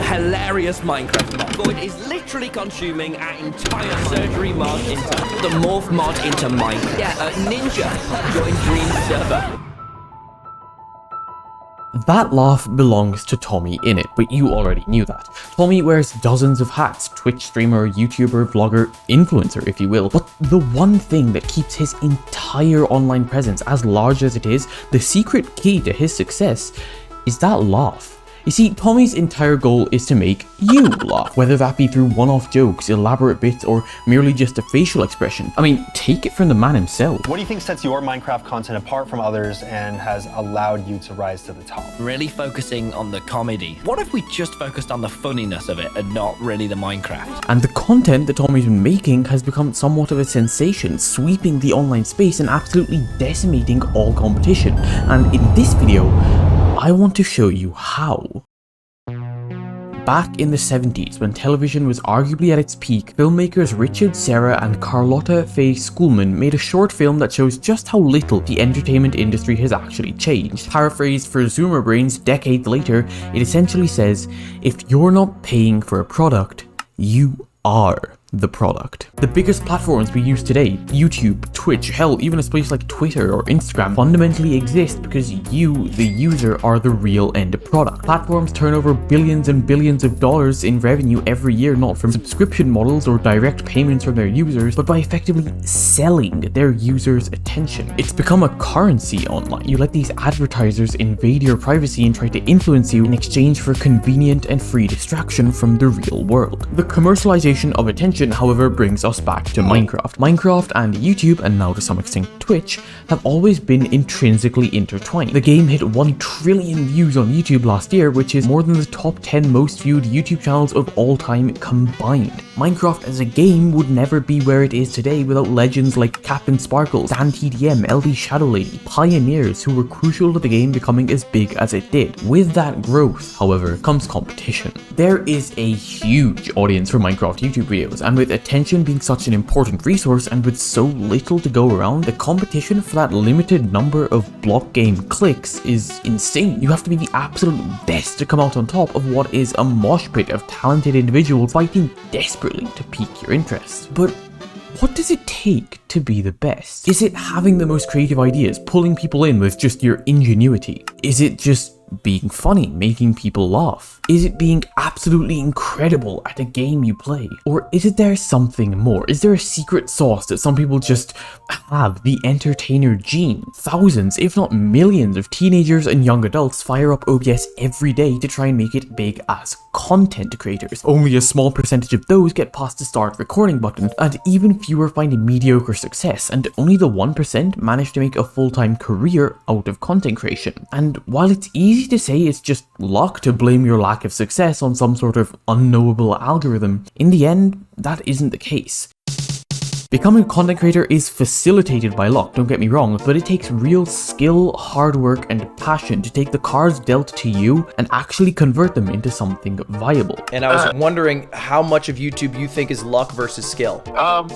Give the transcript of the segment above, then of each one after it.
hilarious Minecraft mod. Void is literally consuming our entire surgery mod into the morph mod into Minecraft. Yeah, Ninja joined Dream's server. That laugh belongs to Tommy Innit, but you already knew that. Tommy wears dozens of hats, Twitch streamer, YouTuber, vlogger, influencer if you will, but the one thing that keeps his entire online presence as large as it is, the secret key to his success, is that laugh. You see, Tommy's entire goal is to make you laugh, whether that be through one-off jokes, elaborate bits, or merely just a facial expression. I mean, take it from the man himself. What do you think sets your Minecraft content apart from others and has allowed you to rise to the top? Really focusing on the comedy. What if we just focused on the funniness of it and not really the Minecraft? And the content that Tommy's been making has become somewhat of a sensation, sweeping the online space and absolutely decimating all competition. And in this video, I want to show you how. Back in the 70s, when television was arguably at its peak, filmmakers Richard Serra and Carlotta Faye Schoolman made a short film that shows just how little the entertainment industry has actually changed. Paraphrased for Zoomer brains decades later, it essentially says, if you're not paying for a product, you are the product. The biggest platforms we use today, YouTube, Twitch, hell, even a space like Twitter or Instagram, fundamentally exist because you, the user, are the real end product. Platforms turn over billions and billions of dollars in revenue every year, not from subscription models or direct payments from their users, but by effectively selling their users' attention. It's become a currency online. You let these advertisers invade your privacy and try to influence you in exchange for convenient and free distraction from the real world. The commercialization of attention, however, brings us back to Minecraft. Minecraft and YouTube, and now to some extent Twitch, have always been intrinsically intertwined. The game hit 1 trillion views on YouTube last year, which is more than the top 10 most viewed YouTube channels of all time combined. Minecraft as a game would never be where it is today without legends like Captain Sparkle, Dan TDM, LD Shadow Lady, pioneers who were crucial to the game becoming as big as it did. With that growth, however, comes competition. There is a huge audience for Minecraft YouTube videos, and with attention being such an important resource and with so little to go around, the competition for that limited number of block game clicks is insane. You have to be the absolute best to come out on top of what is a mosh pit of talented individuals fighting desperately to pique your interest. But what does it take to be the best? Is it having the most creative ideas, pulling people in with just your ingenuity? Is it just being funny, making people laugh? Is it being absolutely incredible at a game you play? Or is it there something more? Is there a secret sauce that some people just have, the entertainer gene? Thousands, if not millions of teenagers and young adults fire up OBS every day to try and make it big as content creators. Only a small percentage of those get past the start recording button, and even fewer find a mediocre success, and only the 1% manage to make a full-time career out of content creation. And while it's easy to say it's just luck to blame your lack of success on some sort of unknowable algorithm, in the end, that isn't the case. Becoming a content creator is facilitated by luck, don't get me wrong, but it takes real skill, hard work, and passion to take the cards dealt to you and actually convert them into something viable. And I was wondering how much of YouTube you think is luck versus skill?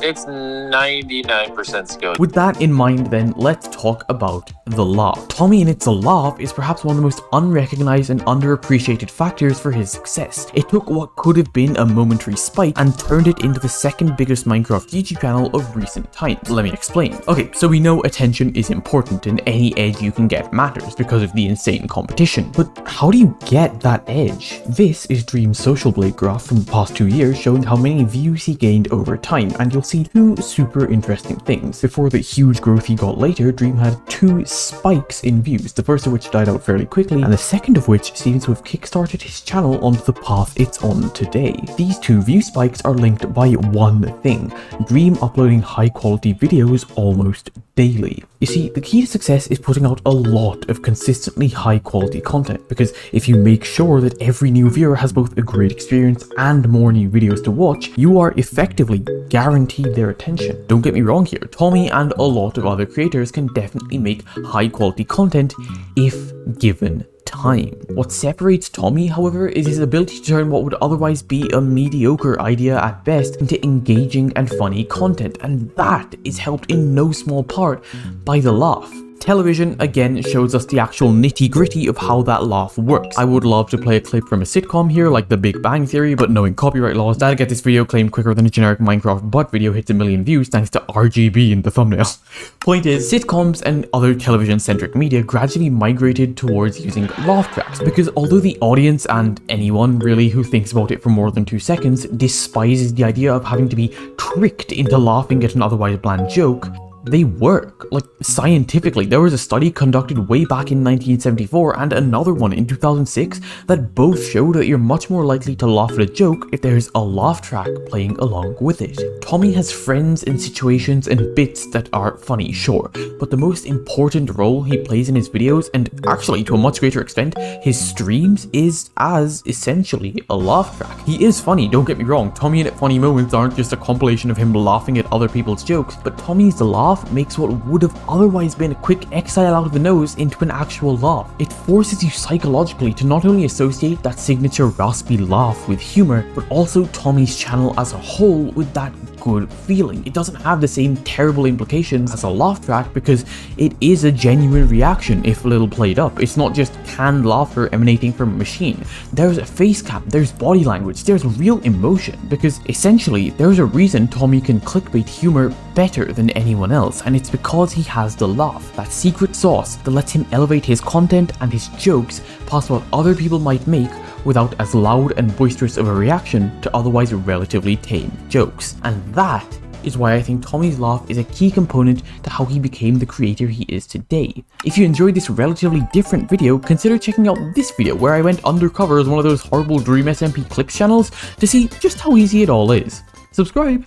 It's 99% skill. With that in mind then, let's talk about the laugh. Tommy Innit's laugh is perhaps one of the most unrecognized and underappreciated factors for his success. It took what could have been a momentary spike and turned it into the second biggest Minecraft YouTube channel of recent times. Let me explain. Okay, so we know attention is important and any edge you can get matters because of the insane competition. But how do you get that edge? This is Dream's social blade graph from the past 2 years showing how many views he gained over time, and you'll see 2 super interesting things. Before the huge growth he got later, Dream had 2 spikes in views, the first of which died out fairly quickly, and the second of which seems to have kickstarted his channel onto the path it's on today. These 2 view spikes are linked by one thing: Dream uploading high quality videos almost daily. You see, the key to success is putting out a lot of consistently high quality content, because if you make sure that every new viewer has both a great experience and more new videos to watch, you are effectively guaranteed their attention. Don't get me wrong here, Tommy and a lot of other creators can definitely make high quality content if given time. What separates Tommy, however, is his ability to turn what would otherwise be a mediocre idea at best into engaging and funny content, and that is helped in no small part by the laugh. Television again shows us the actual nitty-gritty of how that laugh works. I would love to play a clip from a sitcom here, like The Big Bang Theory, but knowing copyright laws, that'll get this video claimed quicker than a generic Minecraft butt video hits 1 million views thanks to RGB in the thumbnail. Point is, sitcoms and other television-centric media gradually migrated towards using laugh tracks, because although the audience and anyone really who thinks about it for more than 2 seconds despises the idea of having to be tricked into laughing at an otherwise bland joke, they work. Like, scientifically, there was a study conducted way back in 1974 and another one in 2006 that both showed that you're much more likely to laugh at a joke if there's a laugh track playing along with it. Tommy has friends and situations and bits that are funny, sure, but the most important role he plays in his videos, and actually to a much greater extent, his streams, is as essentially a laugh track. He is funny, don't get me wrong. Tommy and Funny Moments aren't just a compilation of him laughing at other people's jokes, but Tommy's laugh makes what would have otherwise been a quick exhale out of the nose into an actual laugh. It forces you psychologically to not only associate that signature raspy laugh with humor, but also Tommy's channel as a whole with that good feeling. It doesn't have the same terrible implications as a laugh track because it is a genuine reaction if a little played up. It's not just canned laughter emanating from a machine. There's a face cam, there's body language, there's real emotion, because essentially there's a reason Tommy can clickbait humor better than anyone else, and it's because he has the laugh, that secret sauce that lets him elevate his content and his jokes past what other people might make without as loud and boisterous of a reaction to otherwise relatively tame jokes. And that is why I think Tommy's laugh is a key component to how he became the creator he is today. If you enjoyed this relatively different video, consider checking out this video where I went undercover as one of those horrible Dream SMP Clips channels to see just how easy it all is. Subscribe!